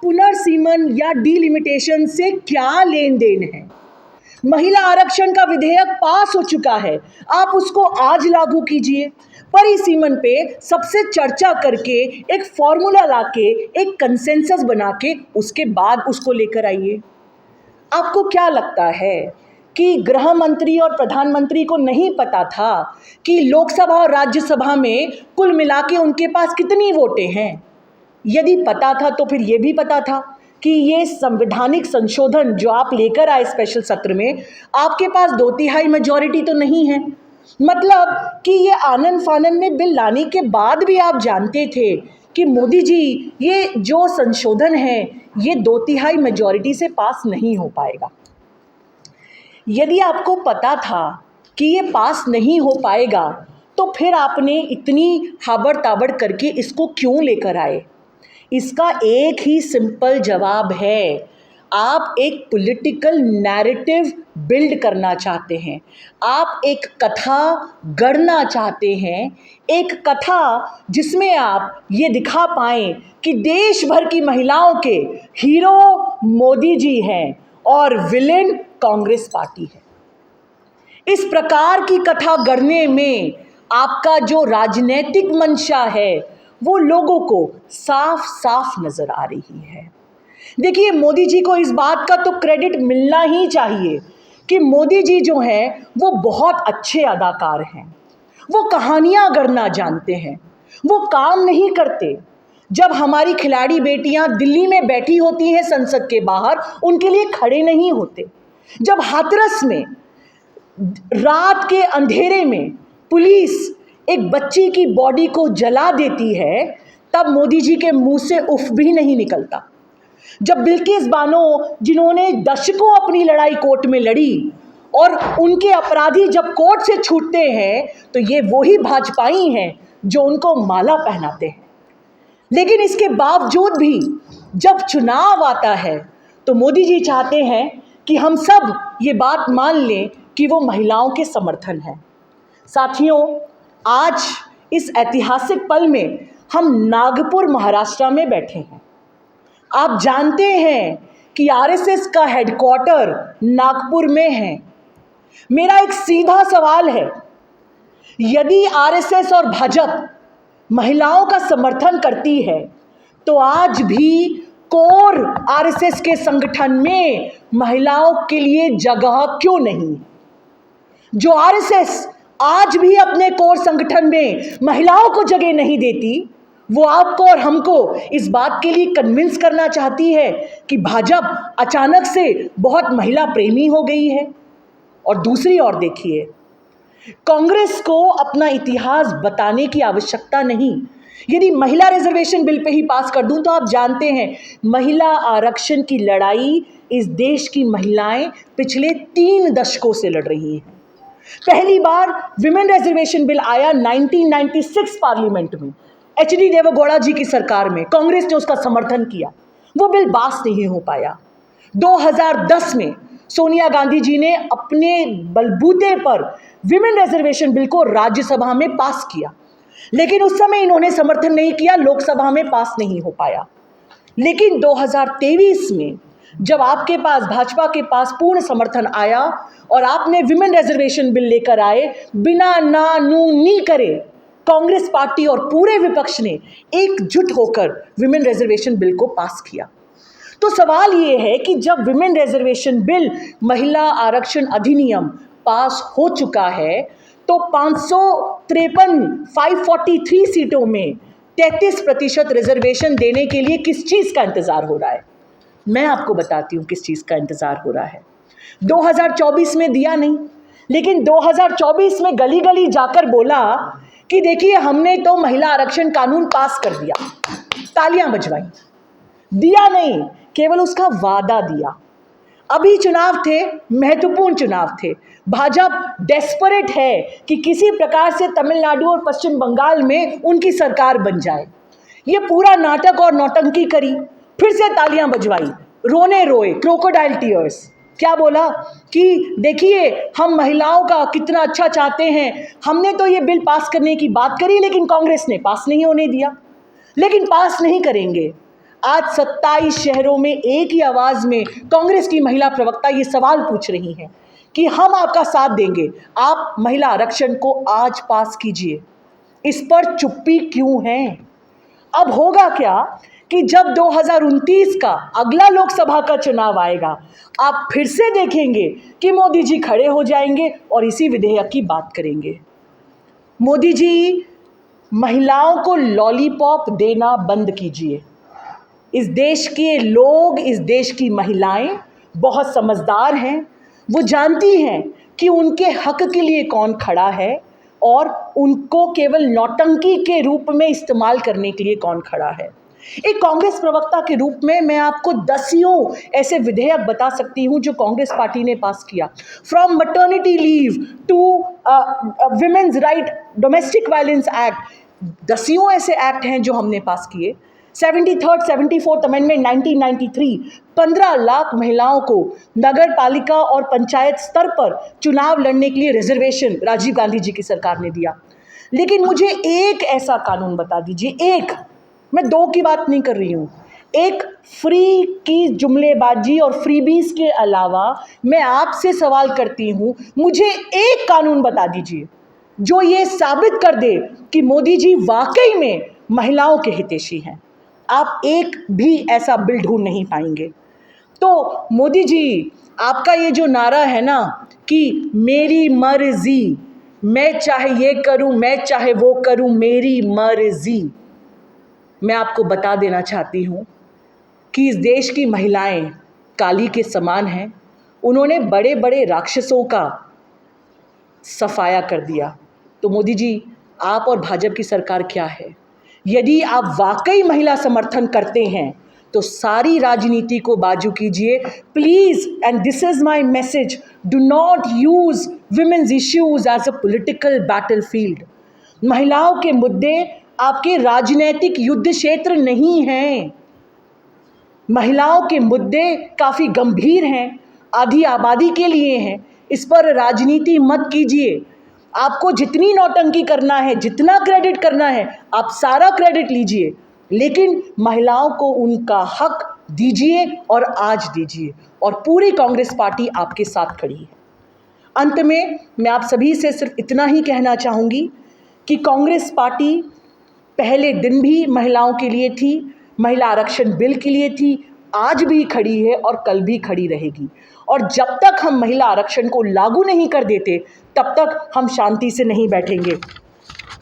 पुनर्सीमन या डिलिमिटेशन से क्या लेन देन है? महिला आरक्षण का विधेयक पास हो चुका है, आप उसको आज लागू कीजिए। परिसीमन पे सबसे चर्चा करके एक फॉर्मूला लाके एक कंसेंसस बना के उसके बाद उसको लेकर आइए। आपको क्या लगता है कि गृह मंत्री और प्रधानमंत्री को नहीं पता था कि लोकसभा और राज्यसभा में कुल मिला के उनके पास कितनी वोटें हैं? यदि पता था तो फिर ये भी पता था कि ये संवैधानिक संशोधन जो आप लेकर आए स्पेशल सत्र में, आपके पास 2/3 मेजॉरिटी तो नहीं है। मतलब कि ये आनन फानन में बिल लाने के बाद भी आप जानते थे कि मोदी जी ये जो संशोधन है ये 2/3 मेजॉरिटी से पास नहीं हो पाएगा। यदि आपको पता था कि ये पास नहीं हो पाएगा तो फिर आपने इतनी हाबड़ ताबड़ करके इसको क्यों लेकर आए? इसका एक ही सिंपल जवाब है, आप एक पॉलिटिकल नैरेटिव बिल्ड करना चाहते हैं, आप एक कथा गढ़ना चाहते हैं, एक कथा जिसमें आप ये दिखा पाएं कि देश भर की महिलाओं के हीरो मोदी जी हैं और विलेन कांग्रेस पार्टी है। इस प्रकार की कथा गढ़ने में आपका जो राजनीतिक मंशा है वो लोगों को साफ साफ नजर आ रही है। देखिए, मोदी जी को इस बात का तो क्रेडिट मिलना ही चाहिए कि मोदी जी जो हैं वो बहुत अच्छे अदाकार हैं, वो कहानियां गढ़ना जानते हैं, वो काम नहीं करते। जब हमारी खिलाड़ी बेटियां दिल्ली में बैठी होती हैं संसद के बाहर, उनके लिए खड़े नहीं होते। जब हाथरस में रात के अंधेरे में पुलिस एक बच्ची की बॉडी को जला देती है, तब मोदी जी के मुंह से उफ भी नहीं निकलता। जब बिल्किस बानो, जिन्होंने दशकों अपनी लड़ाई कोर्ट में लड़ी और उनके अपराधी जब कोर्ट से छूटते हैं तो ये वही भाजपाई हैं जो उनको माला पहनाते हैं। लेकिन इसके बावजूद भी जब चुनाव आता है तो मोदी जी चाहते हैं कि हम सब ये बात मान लें कि वो महिलाओं के समर्थन है। साथियों, आज इस ऐतिहासिक पल में हम नागपुर महाराष्ट्र में बैठे हैं। आप जानते हैं कि आरएसएस का हेडक्वार्टर नागपुर में है। मेरा एक सीधा सवाल है, यदि आरएसएस और भाजपा महिलाओं का समर्थन करती है तो आज भी कोर आरएसएस के संगठन में महिलाओं के लिए जगह क्यों नहीं? जो आरएसएस आज भी अपने कोर संगठन में महिलाओं को जगह नहीं देती, वो आपको और हमको इस बात के लिए कन्विंस करना चाहती है कि भाजपा अचानक से बहुत महिला प्रेमी हो गई है। और दूसरी ओर देखिए, कांग्रेस को अपना इतिहास बताने की आवश्यकता नहीं। यदि महिला रिजर्वेशन बिल पे ही पास कर दूं तो आप जानते हैं महिला आरक्षण की लड़ाई इस देश की महिलाएं पिछले 3 दशकों से लड़ रही हैं। पहली बार विमेन रिजर्वेशन बिल आया 1996 पार्लियामेंट में, एचडी देवेगौड़ा जी की सरकार में, कांग्रेस ने उसका समर्थन किया, वो बिल पास नहीं हो पाया। 2010 में सोनिया गांधी जी ने अपने बलबूते पर विमेन रिजर्वेशन बिल को राज्यसभा में पास किया, लेकिन उस समय इन्होंने समर्थन नहीं किया, लोकसभा में पास नहीं हो पाया। लेकिन 2023 में जब आपके पास, भाजपा के पास पूर्ण समर्थन आया और आपने विमेन रिजर्वेशन बिल लेकर आए, बिना ना नू नी करे कांग्रेस पार्टी और पूरे विपक्ष ने एकजुट होकर विमेन रिजर्वेशन बिल को पास किया। तो सवाल ये है कि जब विमेन रिजर्वेशन बिल, महिला आरक्षण अधिनियम पास हो चुका है तो 543 सीटों में 33% रिजर्वेशन देने के लिए किस चीज़ का इंतज़ार हो रहा है? मैं आपको बताती हूँ किस चीज़ का इंतज़ार हो रहा है। 2024 में दिया नहीं, लेकिन 2024 में गली गली जाकर बोला कि देखिए हमने तो महिला आरक्षण कानून पास कर दिया, तालियां बजवाई। दिया नहीं, केवल उसका वादा दिया। अभी चुनाव थे, महत्वपूर्ण चुनाव थे, भाजपा डेस्परेट है कि किसी प्रकार से तमिलनाडु और पश्चिम बंगाल में उनकी सरकार बन जाए। ये पूरा नाटक और नौटंकी करी, फिर से तालियां बजवाई, रोने रोए, क्रोकोडाइल टीयर्स। क्या बोला कि देखिए हम महिलाओं का कितना अच्छा चाहते हैं, हमने तो ये बिल पास करने की बात करी लेकिन कांग्रेस ने पास नहीं होने दिया। लेकिन पास नहीं करेंगे, आज 27 शहरों में एक ही आवाज में कांग्रेस की महिला प्रवक्ता ये सवाल पूछ रही हैं कि हम आपका साथ देंगे, आप महिला आरक्षण को आज पास कीजिए। इस पर चुप्पी क्यों है? अब होगा क्या कि जब 2029 का अगला लोकसभा का चुनाव आएगा, आप फिर से देखेंगे कि मोदी जी खड़े हो जाएंगे और इसी विधेयक की बात करेंगे। मोदी जी, महिलाओं को लॉलीपॉप देना बंद कीजिए। इस देश के लोग, इस देश की महिलाएं बहुत समझदार हैं। वो जानती हैं कि उनके हक के लिए कौन खड़ा है और उनको केवल नौटंकी के रूप में इस्तेमाल करने के लिए कौन खड़ा है। एक कांग्रेस प्रवक्ता के रूप में मैं आपको दसियों ऐसे विधेयक बता सकती हूं जो कांग्रेस पार्टी ने पास किया। From maternity leave to women's right domestic violence act, दसियों ऐसे एक्ट हैं जो हमने पास किए। 73rd 74th अमेंडमेंट 1993, 15 लाख महिलाओं को नगर पालिका और पंचायत स्तर पर चुनाव लड़ने के लिए रिजर्वेशन राजीव गांधी जी की सरकार ने दिया। लेकिन मुझे एक ऐसा कानून बता दीजिए, एक, मैं दो की बात नहीं कर रही हूँ, एक फ्री की जुमलेबाजी और फ्रीबीज के अलावा मैं आपसे सवाल करती हूँ, मुझे एक कानून बता दीजिए जो ये साबित कर दे कि मोदी जी वाकई में महिलाओं के हितैषी हैं। आप एक भी ऐसा बिल ढूंढ नहीं पाएंगे। तो मोदी जी, आपका ये जो नारा है ना कि मेरी मर्जी, मैं चाहे ये करूं, मैं चाहे वो करूं, मेरी मर्जी, मैं आपको बता देना चाहती हूं कि इस देश की महिलाएं काली के समान हैं। उन्होंने बड़े बड़े राक्षसों का सफाया कर दिया। तो मोदी जी, आप और भाजपा की सरकार क्या है? यदि आप वाकई महिला समर्थन करते हैं तो सारी राजनीति को बाजू कीजिए please. And this is my message, do not use women's issues as a political battlefield. महिलाओं के मुद्दे आपके राजनीतिक युद्ध क्षेत्र नहीं हैं। महिलाओं के मुद्दे काफी गंभीर हैं, आधी आबादी के लिए हैं। इस पर राजनीति मत कीजिए। आपको जितनी नौटंकी करना है, जितना क्रेडिट करना है, आप सारा क्रेडिट लीजिए, लेकिन महिलाओं को उनका हक दीजिए और आज दीजिए। और पूरी कांग्रेस पार्टी आपके साथ खड़ी है। अंत में मैं आप सभी से सिर्फ इतना ही कहना चाहूँगी कि कांग्रेस पार्टी पहले दिन भी महिलाओं के लिए थी, महिला आरक्षण बिल के लिए थी, आज भी खड़ी है और कल भी खड़ी रहेगी। और जब तक हम महिला आरक्षण को लागू नहीं कर देते, तब तक हम शांति से नहीं बैठेंगे।